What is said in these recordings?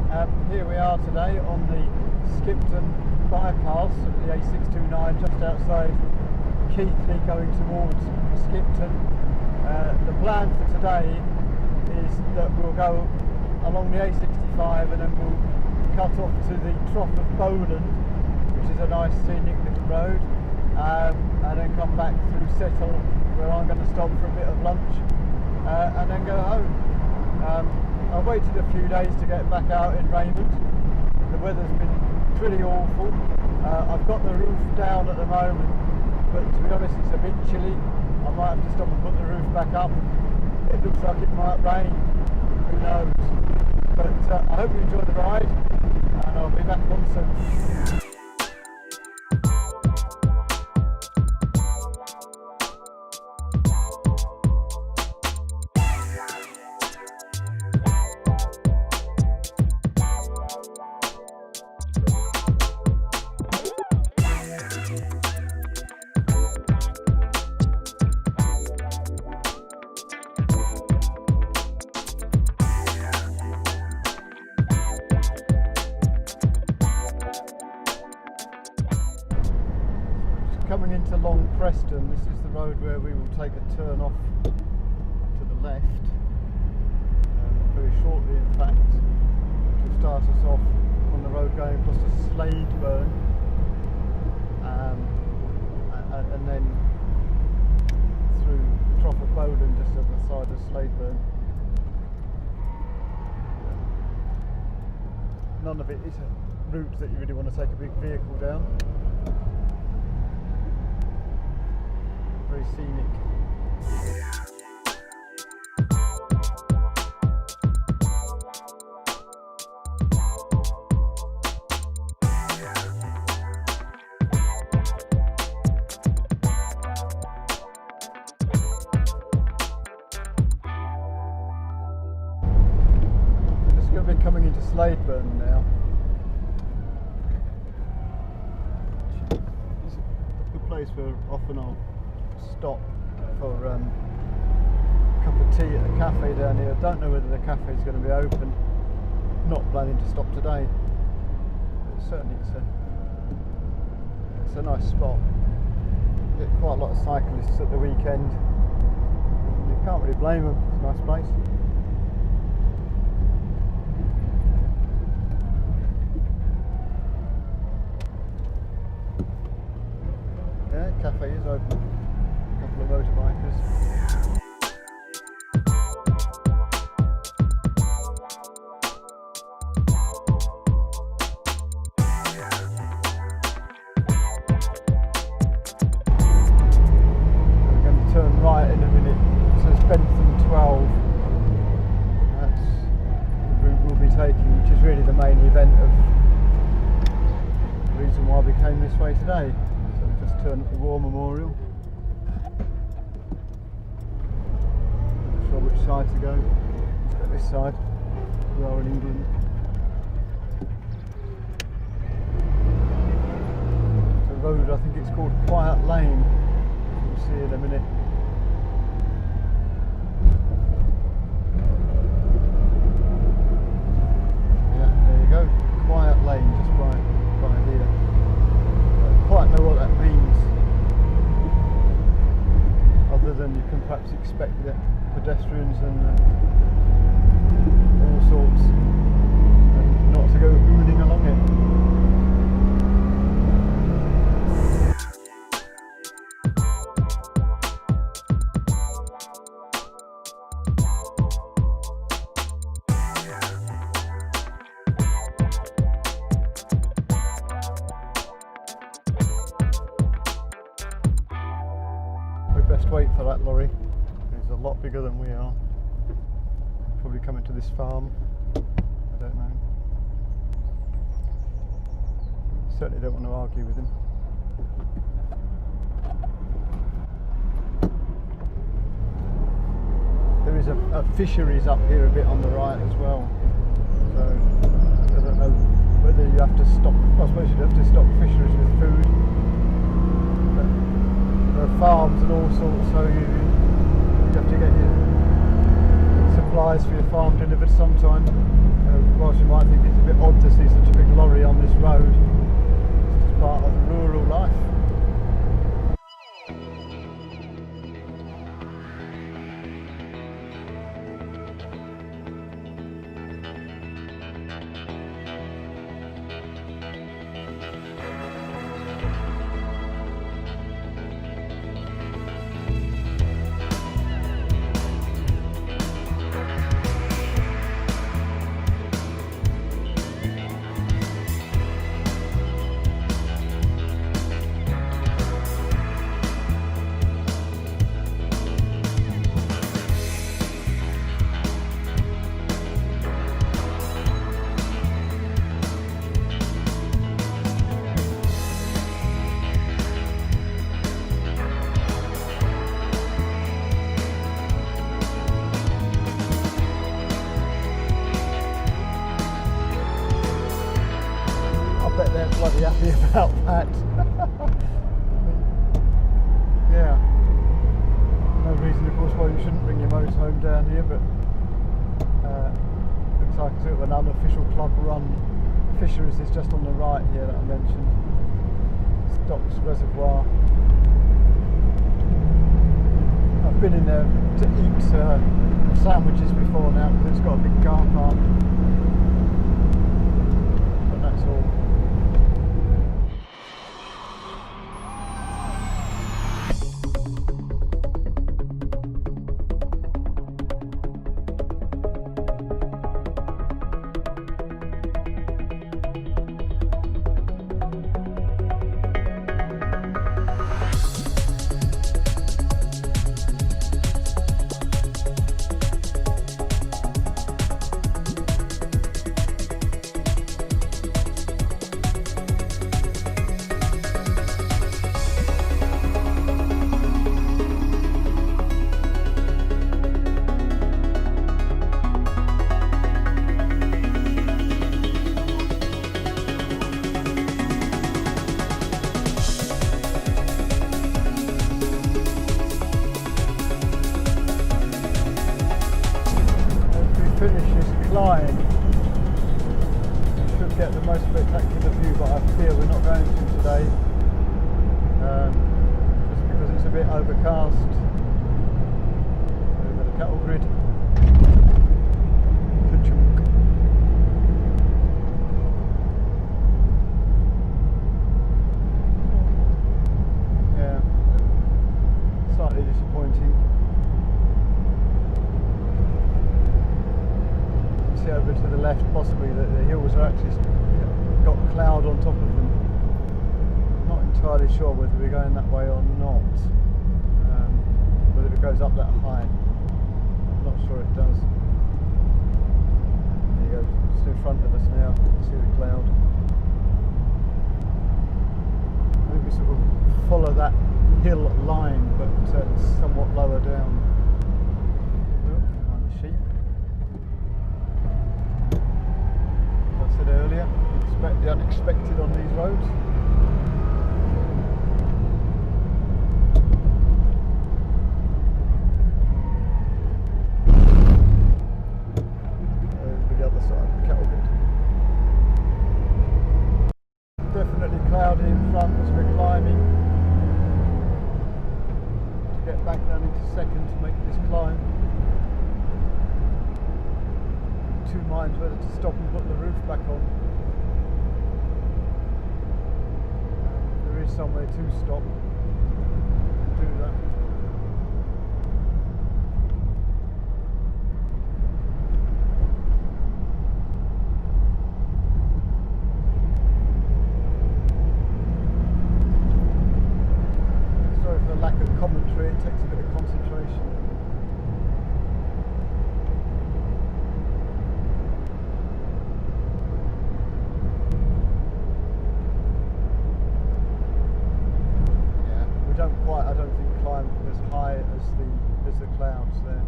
Here we are today on the Skipton bypass of the A629 just outside Keighley going towards Skipton. The plan for today is that we'll go along the A65 and then we'll cut off to the Trough of Bowland, which is a nice scenic little road, and then come back through Settle, where I'm going to stop for a bit of lunch and then go home. I waited a few days to get back out in Raymond. The weather's been pretty awful. I've got the roof down at the moment, but to be honest it's a bit chilly. I might have to stop and put the roof back up. It looks like it might rain, who knows. But I hope you enjoyed the ride, and I'll be back on soon. Coming into Long Preston, this is the road where we will take a turn off to the left very shortly, in fact, which will start us off on the road going across to Sladeburn, and then through the Trough of Bowland just at the side of Sladeburn. None of it is a route that you really want to take a big vehicle down. Very scenic. We're just going to be coming into Sladeburn now. It's a good place where often I'll stop for a cup of tea at the cafe down here. I don't know whether the cafe is going to be open. Not planning to stop today, but certainly it's a nice spot. You get quite a lot of cyclists at the weekend. You can't really blame them. It's a nice place. Yeah, cafe is open. Couple of motorbikers. We're going to turn right in a minute. It says Bentham 12. That's the route we'll be taking, which is really the main event of the reason why we came this way today. So we just turn at the War Memorial. Which side to go? This side. We are in England. It's a road, I think it's called Quiet Lane. We'll see in a minute. Yeah, there you go. Quiet Lane, just by here. I don't quite know what that means, other than you can perhaps expect that pedestrians and all sorts, and not to go hooning along it. We best wait for that lorry. It's a lot bigger than we are. Probably coming to this farm. I don't know. Certainly don't want to argue with him. There is a fisheries up here a bit on the right as well. So I don't know whether you have to stop. I suppose you'd have to stop fisheries with food. But there are farms and all sorts, so you have to get your supplies for your farm delivered sometime. So whilst you might think it's a bit odd to see such a big lorry on this road, it's just part of the rural life. They're bloody happy about that. Yeah. No reason, of course, why you shouldn't bring your motorhome down here, but looks like sort of an unofficial club run. Fisheries is just on the right here that I mentioned. Stocks Reservoir. I've been in there to eat sandwiches before now because it's got a big car park. But that's all. Finish this climb, should get the most spectacular view, but I fear we're not going to today, just because it's a bit overcast over the cattle grid. Yeah, slightly disappointing. Over to the left, possibly that the hills are actually got cloud on top of them. Not entirely sure whether we're going that way or not, whether it goes up that high. I'm not sure it does. There you go, just in front of us now, you can see the cloud. I think we sort of follow that hill line, but it's somewhat lower down. Oh, behind the sheep. Earlier, expect the unexpected on these roads. Over the other side of the cattle grid. Definitely cloudy in front as we're climbing. To get back down into second to make this climb. Two minds whether to stop and put the roof back on. There is somewhere to stop and do that. Sorry for the lack of commentary, it takes a bit of concentration. I don't think climb as high as the clouds there.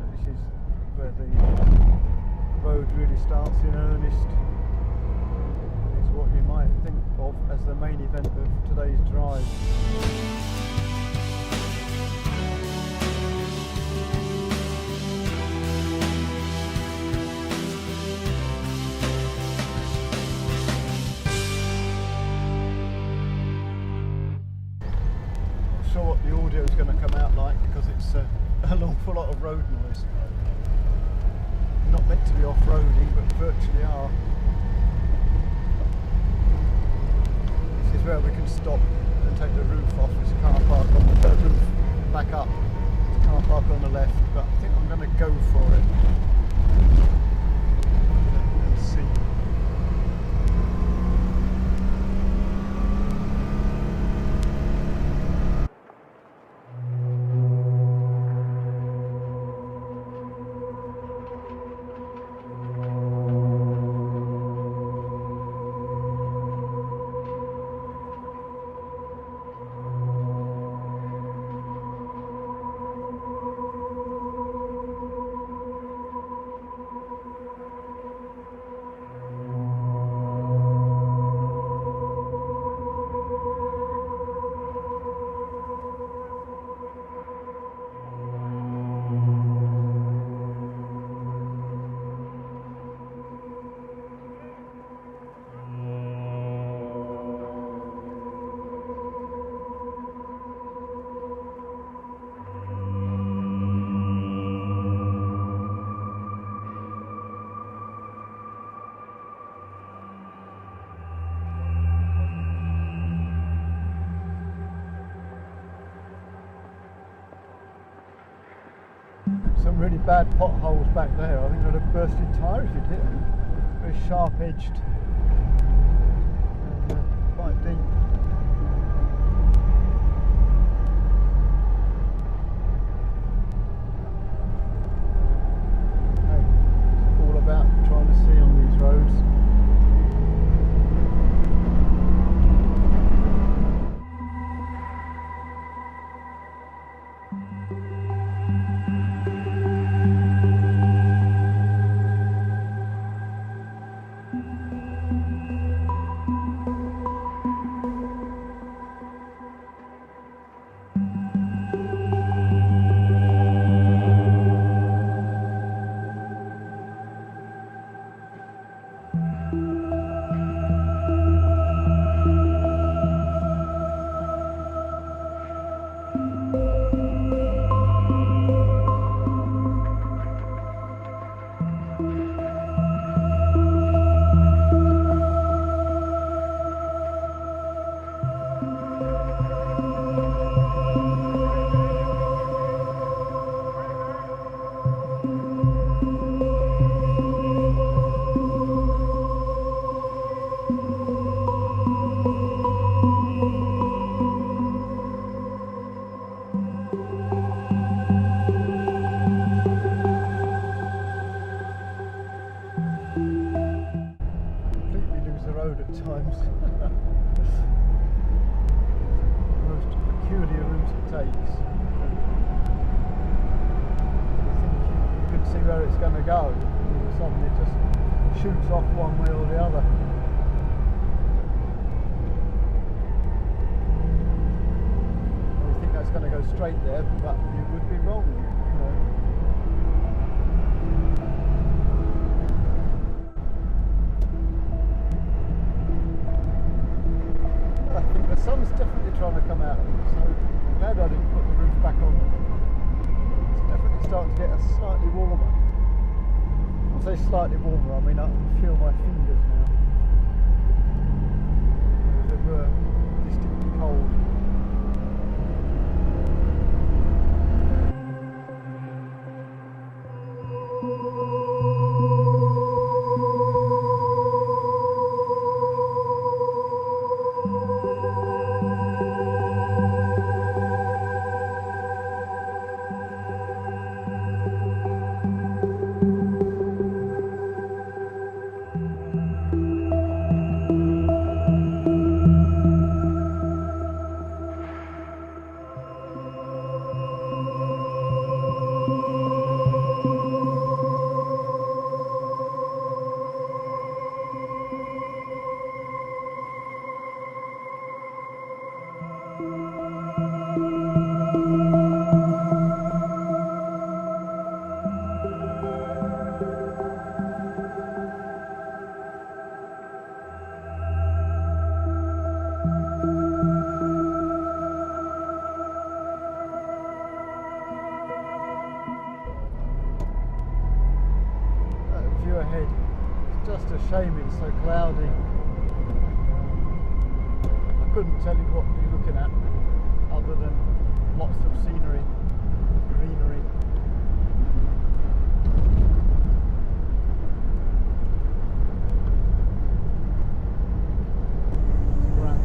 But this is where the road really starts in earnest. It's what you might think of as the main event of today's drive. video is going to come out like, because it's an awful lot of road noise. Not meant to be off-roading, but virtually are. This is where we can stop and take the roof off. This car park on the roof back up. There's a car park on the left, but I think I'm going to go for it and see. Some really bad potholes back there. I think I'd have burst your tyre if you'd hit them. Very sharp edged and quite deep. Hey, it's all about trying to see on these roads. Times. Most peculiar route it takes. You can see where it's going to go, and all of a sudden it just shoots off one way or the other. You think that's going to go straight there, but you would be wrong, you know. The sun's definitely trying to come out, so I'm glad I didn't put the roof back on. It's definitely starting to get slightly warmer. When I say slightly warmer, I mean I can feel my fingers now. They were distinctly cold. shame it's so cloudy. I couldn't tell you what you're looking at other than lots of scenery, greenery. It's grand.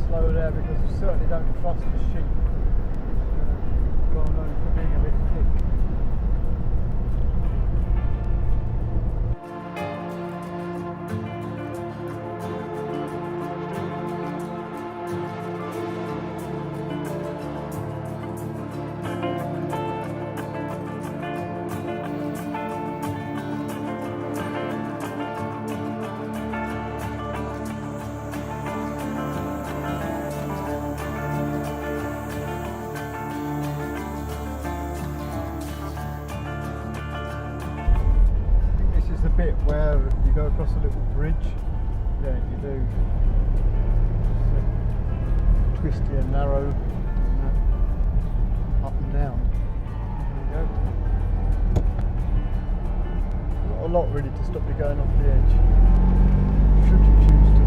Slow there because we certainly don't trust the sheep. Well known for being a bit thick. The bit where you go across a little bridge, yeah, you do. It's twisty and narrow, up and down. There you go. Not a lot really to stop you going off the edge, should you choose to.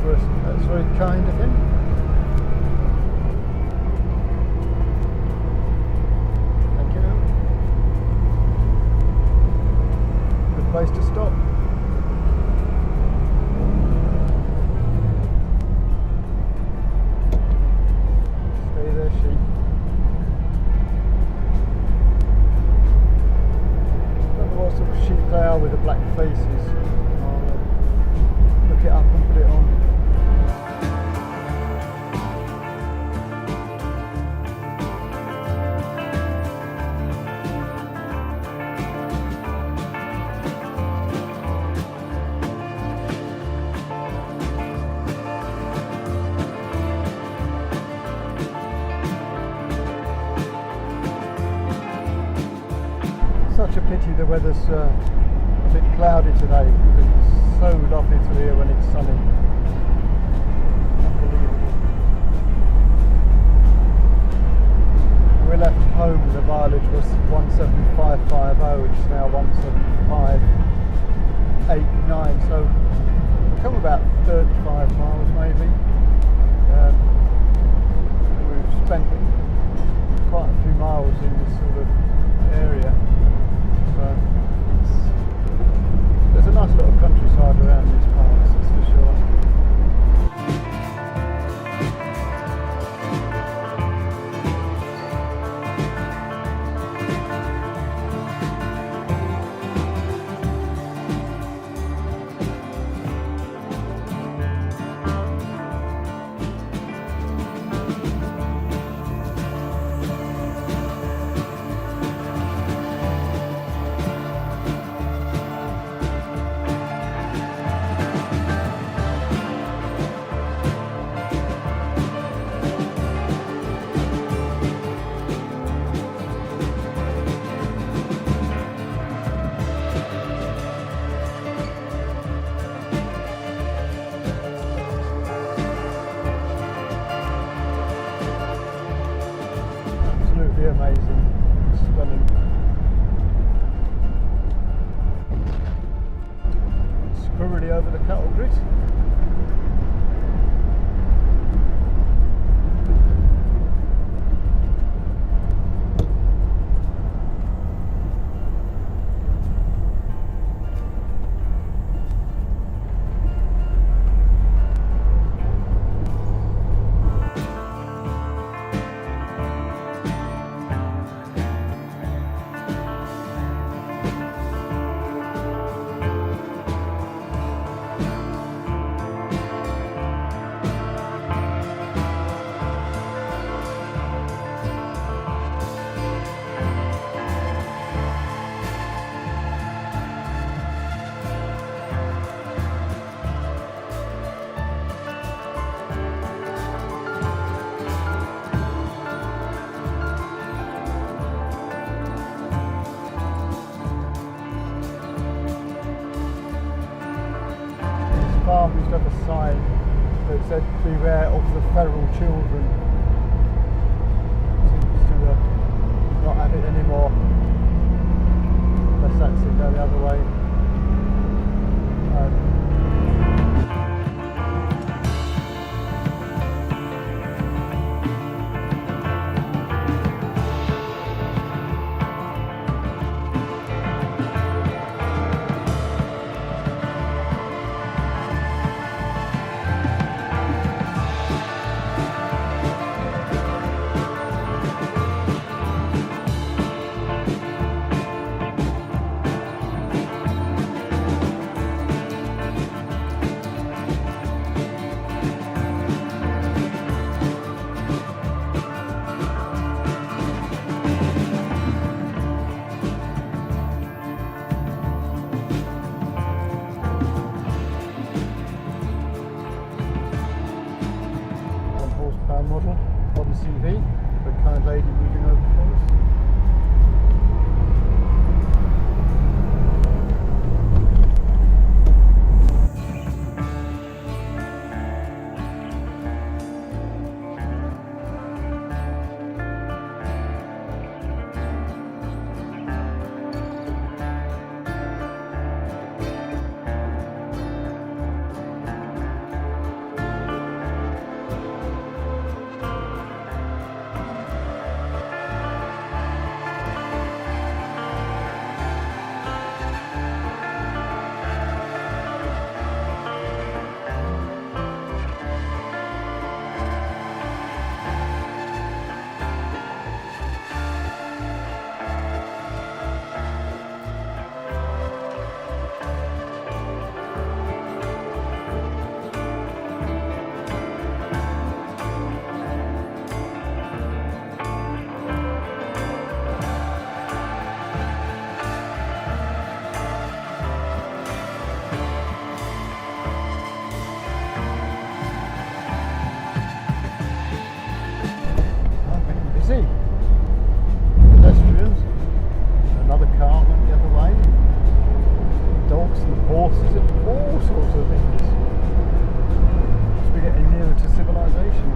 That's very kind of him. Thank you. Good place to stop. Stay there, sheep. Don't know what sort of sheep they are with the black faces. I'll look it up and put it on. Such a pity the weather's a bit cloudy today because it's so lovely to hear when it's sunny. Unbelievable. We left home, the mileage was 17550, it's now 17589, so we've come about 35 miles maybe. We've spent quite a few miles in this sort of area. There's a nice little countryside around these parts, that's for sure. Amazing, stunning. Squirrely over the cattle grid. farm used to have a sign that said beware of the feral children. Seems to not have it anymore. Unless that's it, go the other way. Model on CV, the kind lady moving over for us. Pedestrians, another car went the other way, dogs and horses and all sorts of things. As we're getting nearer to civilization.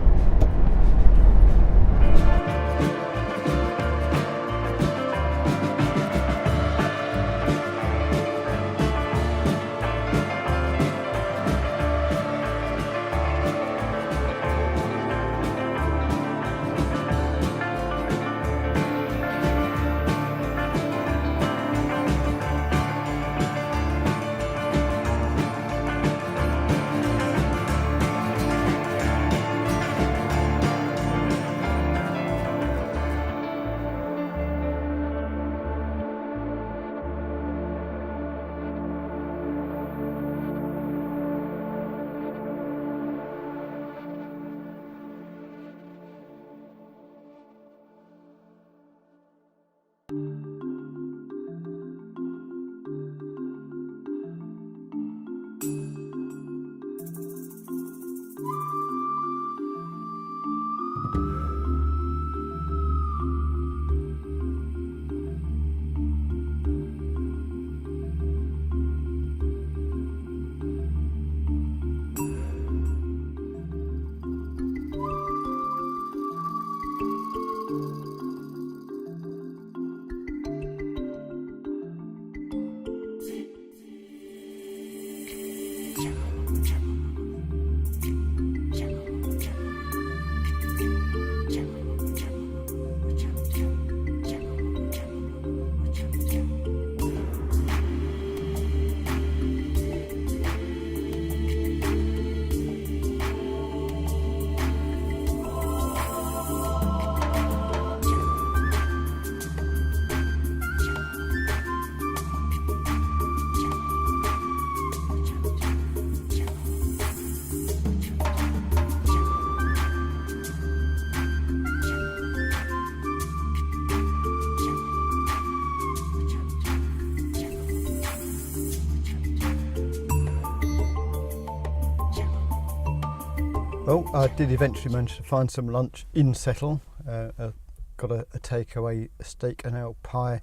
Well, I did eventually manage to find some lunch in Settle. Got a takeaway, a steak and ale pie,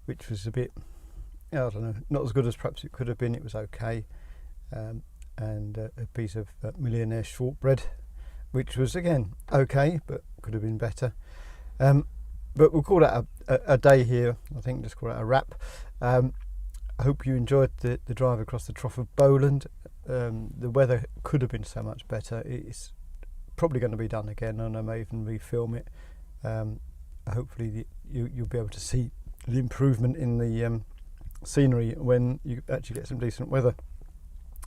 which was a bit, I don't know, not as good as perhaps it could have been. It was okay. and a piece of millionaire shortbread, which was again okay, but could have been better. But we'll call that a day here. I think just call it a wrap. I hope you enjoyed the drive across the Trough of Bowland. The weather could have been so much better. It's probably going to be done again, and I may even refilm it. Hopefully you'll be able to see the improvement in the scenery when you actually get some decent weather.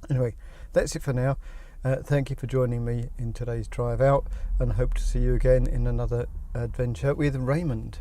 Anyway, that's it for now. Thank you for joining me in today's drive out, and hope to see you again in another adventure with Raymond.